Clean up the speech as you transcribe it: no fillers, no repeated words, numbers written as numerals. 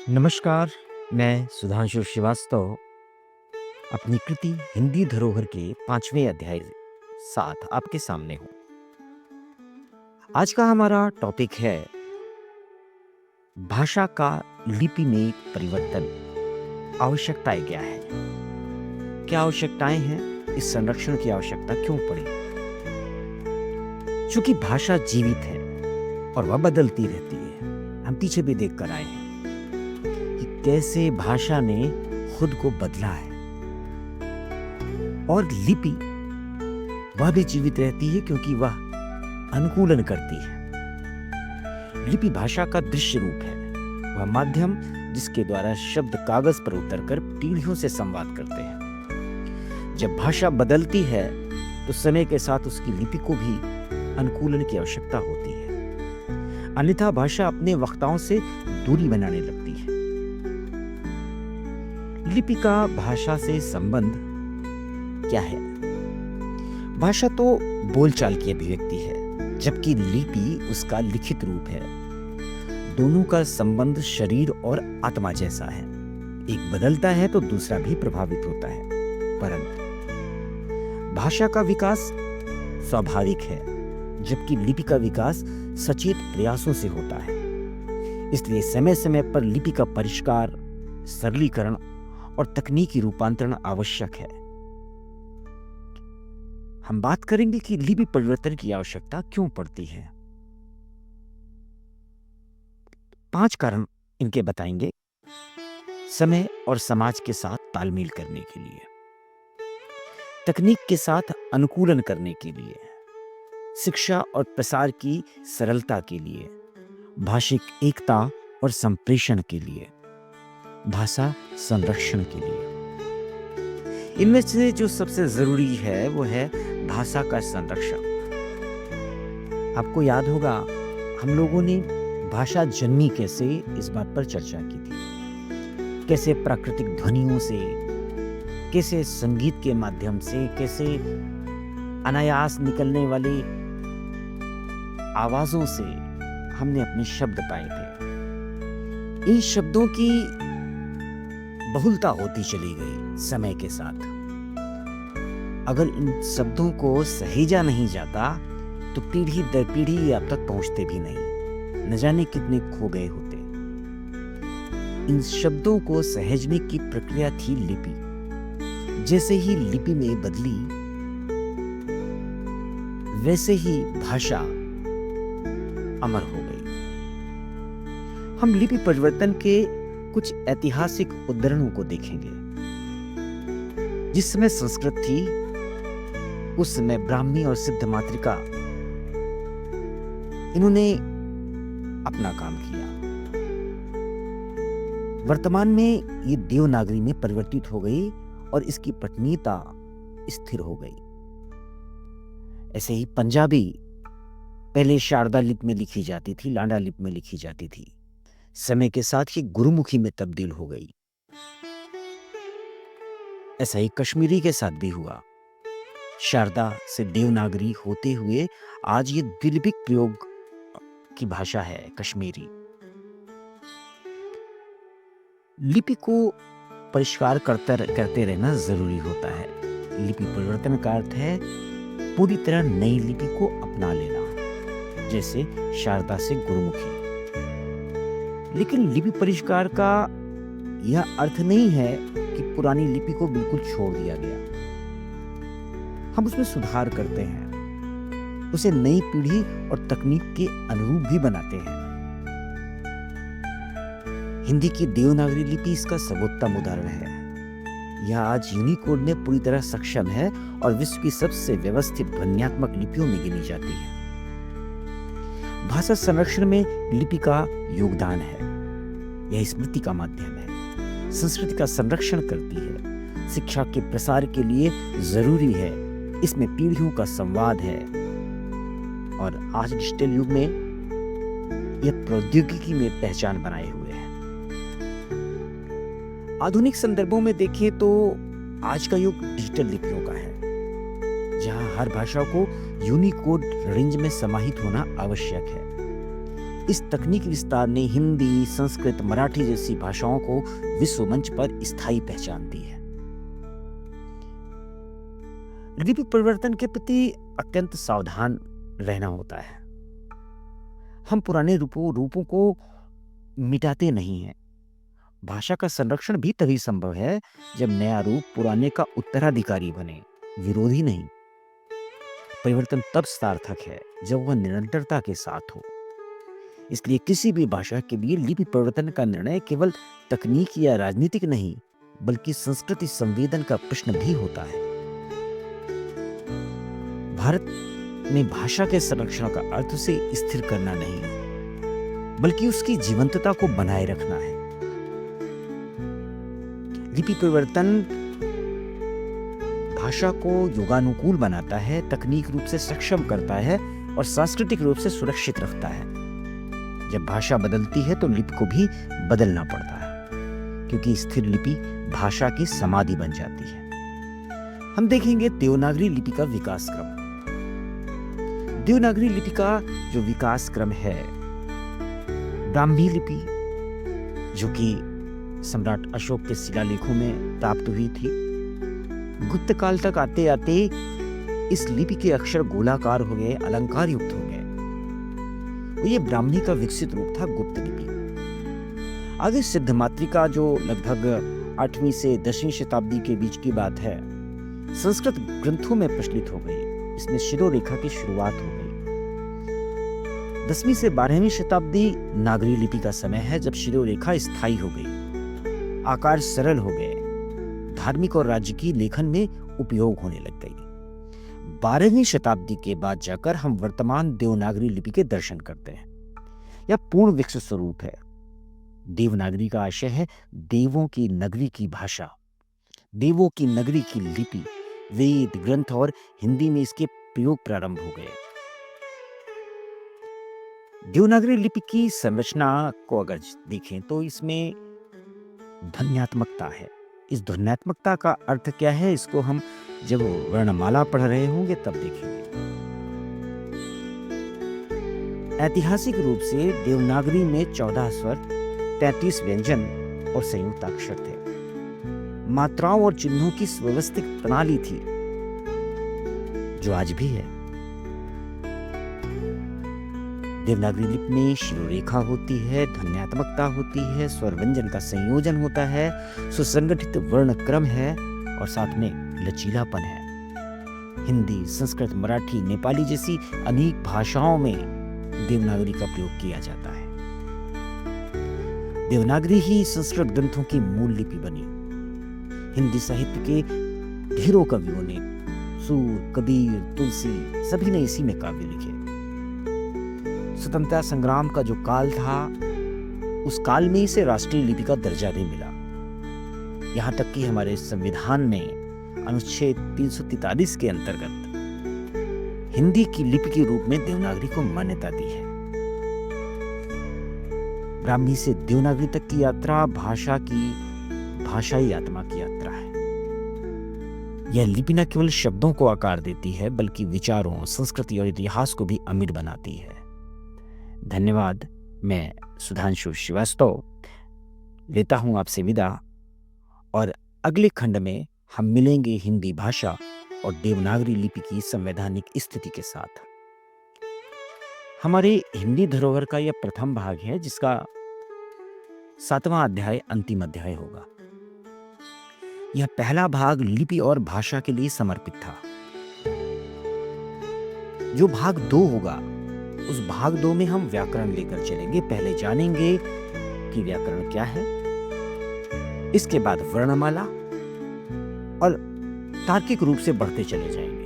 नमस्कार, मैं सुधांशु श्रीवास्तव अपनी कृति हिंदी धरोहर के 5वें अध्याय साथ आपके सामने हूँ। आज का हमारा टॉपिक है भाषा का लिपि में परिवर्तन, आवश्यकताएं क्या है? क्या आवश्यकताएं हैं? इस संरक्षण की आवश्यकता क्यों पड़ी? चूंकि भाषा जीवित है और वह बदलती रहती है, हम पीछे भी देख कर आए हैं कि कैसे भाषा ने खुद को बदला है। और लिपि वह भी जीवित रहती है क्योंकि वह अनुकूलन करती है। लिपि भाषा का दृश्य रूप है, वह माध्यम जिसके द्वारा शब्द कागज पर उतरकर पीढ़ियों से संवाद करते हैं। जब भाषा बदलती है तो समय के साथ उसकी लिपि को भी अनुकूलन की आवश्यकता होती है, अन्यथा भाषा अपने वक्ताओं से दूरी बनाने लगती है। लिपि का भाषा से संबंध क्या है? भाषा तो बोलचाल की अभिव्यक्ति है, जबकि लिपि उसका लिखित रूप है। दोनों का संबंध शरीर और आत्मा जैसा है, एक बदलता है तो दूसरा भी प्रभावित होता है। परंतु भाषा का विकास स्वाभाविक है, जबकि लिपि का विकास सचेत प्रयासों से होता है। इसलिए समय समय पर लिपि का परिष्कार, सरलीकरण और तकनीकी रूपांतरण आवश्यक है। हम बात करेंगे कि लिपि परिवर्तन की आवश्यकता क्यों पड़ती है। 5 कारण इनके बताएंगे। समय और समाज के साथ तालमेल करने के लिए, तकनीक के साथ अनुकूलन करने के लिए, शिक्षा और प्रसार की सरलता के लिए, भाषिक एकता और संप्रेषण के लिए, भाषा संरक्षण के लिए। इनमें से जो सबसे जरूरी है वो है भाषा का संरक्षण। आपको याद होगा, हम लोगों ने भाषा जन्मी कैसे इस बात पर चर्चा की थी। कैसे प्राकृतिक ध्वनियों से, कैसे संगीत के माध्यम से, कैसे अनायास निकलने वाली आवाजों से हमने अपने शब्द पाए थे। इन शब्दों की बहुलता होती चली गई समय के साथ। अगर इन शब्दों को सहेजा नहीं जाता तो पीढ़ी दर पीढ़ी आप तक पहुंचते भी नहीं, न जाने कितने खो गए होते। इन शब्दों को सहेजने की प्रक्रिया थी लिपि। जैसे ही लिपि में बदली, वैसे ही भाषा अमर हो गई। हम लिपि परिवर्तन के कुछ ऐतिहासिक उदाहरणों को देखेंगे। जिस समय संस्कृत थी, उस समय ब्राह्मी और सिद्ध मातृका इन्होंने अपना काम किया। वर्तमान में ये देवनागरी में परिवर्तित हो गई और इसकी पठनीयता स्थिर हो गई। ऐसे ही पंजाबी पहले शारदा लिपि में लिखी जाती थी, लांडा लिपि में लिखी जाती थी। समय के साथ ये गुरुमुखी में तब्दील हो गई। ऐसा ही कश्मीरी के साथ भी हुआ। शारदा से देवनागरी होते हुए आज ये द्विलिपिक प्रयोग की भाषा है कश्मीरी। लिपि को परिष्कार करते रहना जरूरी होता है। लिपि परिवर्तन का अर्थ है पूरी तरह नई लिपि को अपना लेना, जैसे शारदा से गुरुमुखी। लेकिन लिपि परिष्कार का यह अर्थ नहीं है कि पुरानी लिपि को बिल्कुल छोड़ दिया गया। हम उसमें सुधार करते हैं, उसे नई पीढ़ी और तकनीक के अनुरूप भी बनाते हैं। हिंदी की देवनागरी लिपि इसका सर्वोत्तम उदाहरण है। यह आज यूनिकोड में पूरी तरह सक्षम है और विश्व की सबसे व्यवस्थित ध्वन्यात्मक लिपियों में गिनी जाती है। भाषा संरक्षण में लिपि का योगदान है। यह स्मृति का माध्यम है, संस्कृति का संरक्षण करती है, शिक्षा के प्रसार के लिए जरूरी है। इसमें पीढ़ियों का संवाद है और आज डिजिटल युग में यह प्रौद्योगिकी में पहचान बनाए हुए है। आधुनिक संदर्भों में देखें तो आज का युग डिजिटल लिपियों का है, जहां हर भाषा को यूनिकोड रेंज में समाहित होना आवश्यक है। इस तकनीकी विस्तार ने हिंदी, संस्कृत, मराठी जैसी भाषाओं को विश्व मंच पर स्थायी पहचान दी है। लिपि परिवर्तन के प्रति अत्यंत सावधान रहना होता है। हम पुराने रूपों को मिटाते नहीं हैं। भाषा का संरक्षण भी तभी संभव है जब नया रूप पुराने का उत्तराधिकारी बने, विरोधी नहीं। परिवर्तन तब सार्थक है जब वह निरंतरता के साथ हो। इसलिए किसी भी भाषा के लिए लिपि परिवर्तन का निर्णय केवल तकनीक या राजनीतिक नहीं, बल्कि संस्कृति संवेदन का प्रश्न भी होता है। भारत में भाषा के संरक्षण का अर्थ उसे स्थिर करना नहीं, बल्कि उसकी जीवंतता को बनाए रखना है। लिपि परिवर्तन भाषा को युगानुकूल बनाता है, तकनीक रूप से सक्षम करता है और सांस्कृतिक रूप से सुरक्षित रखता है। जब भाषा बदलती है तो लिपि को भी बदलना पड़ता है, क्योंकि स्थिर लिपि भाषा की समाधि बन जाती है। हम देखेंगे देवनागरी लिपि का विकास क्रम। देवनागरी लिपि का जो विकास क्रम है, ब्राह्मी लिपि जो कि सम्राट अशोक के शिलालेखों में प्राप्त हुई थी, गुप्त काल तक आते आते इस लिपि के अक्षर गोलाकार हो गए, अलंकार युक्त हो गए। ये ब्राह्मी का विकसित रूप था, गुप्त लिपि। आगे सिद्धमातृका जो लगभग 8वीं से 10वीं शताब्दी के बीच की बात है, संस्कृत ग्रंथों में प्रचलित हो गई। इसमें शिरोरेखा की शुरुआत हो गई। 10वीं से 12वीं शताब्दी नागरी लिपि का समय है, जब शिरोरेखा स्थायी हो गई, आकार सरल हो गए, धार्मिक और राजकीय लेखन में उपयोग होने लग गई। 12वीं शताब्दी के बाद जाकर हम वर्तमान देवनागरी लिपि के दर्शन करते हैं। यह पूर्ण विकसित स्वरूप है। देवनागरी का आशय है देवों की नगरी की भाषा, देवों की नगरी की लिपि। वेद ग्रंथ और हिंदी में इसके प्रयोग प्रारंभ हो गए। देवनागरी लिपि की संरचना को अगर देखें तो इसमें ध्वन्यात्मकता है। इस ध्वन्यात्मकता का अर्थ क्या है, इसको हम जब वर्णमाला पढ़ रहे होंगे तब देखेंगे। ऐतिहासिक रूप से देवनागरी में 14 स्वर, 33 व्यंजन और संयुक्त अक्षर थे। मात्राओं और चिन्हों की व्यवस्थित प्रणाली थी, जो आज भी है। देवनागरी लिपि में शिरोरेखा होती है, ध्वन्यात्मकता होती है, स्वर व्यंजन का संयोजन होता है, सुसंगठित वर्ण क्रम है और साथ में लचीलापन है। हिंदी, संस्कृत, मराठी, नेपाली जैसी अनेक भाषाओं में देवनागरी का प्रयोग किया जाता है। देवनागरी ही संस्कृत ग्रंथों की मूल लिपि बनी। हिंदी साहित्य के ढेरों कवियों ने, सूर, कबीर, तुलसी, सभी ने इसी में काव्य लिखे। स्वतंत्रता संग्राम का जो काल था, उस काल में इसे राष्ट्रीय लिपि का दर्जा भी मिला। यहां तक कि हमारे संविधान में अनुच्छेद 343 के अंतर्गत हिंदी की लिपि के रूप में देवनागरी को मान्यता दी है। ब्राह्मी से देवनागरी तक की यात्रा भाषाई आत्मा की यात्रा है। यह लिपि न केवल शब्दों को आकार देती है, बल्कि विचारों, संस्कृति और इतिहास को भी अमिट बनाती है। धन्यवाद। मैं सुधांशु श्रीवास्तव लेता हूं आपसे विदा, और अगले खंड में हम मिलेंगे हिंदी भाषा और देवनागरी लिपि की संवैधानिक स्थिति के साथ। हमारे हिंदी धरोहर का यह प्रथम भाग है, जिसका 7वां अध्याय अंतिम अध्याय होगा। यह पहला भाग लिपि और भाषा के लिए समर्पित था। जो भाग 2 होगा, उस भाग 2 में हम व्याकरण लेकर चलेंगे। पहले जानेंगे कि व्याकरण क्या है, इसके बाद वर्णमाला, और तार्किक रूप से बढ़ते चले जाएंगे।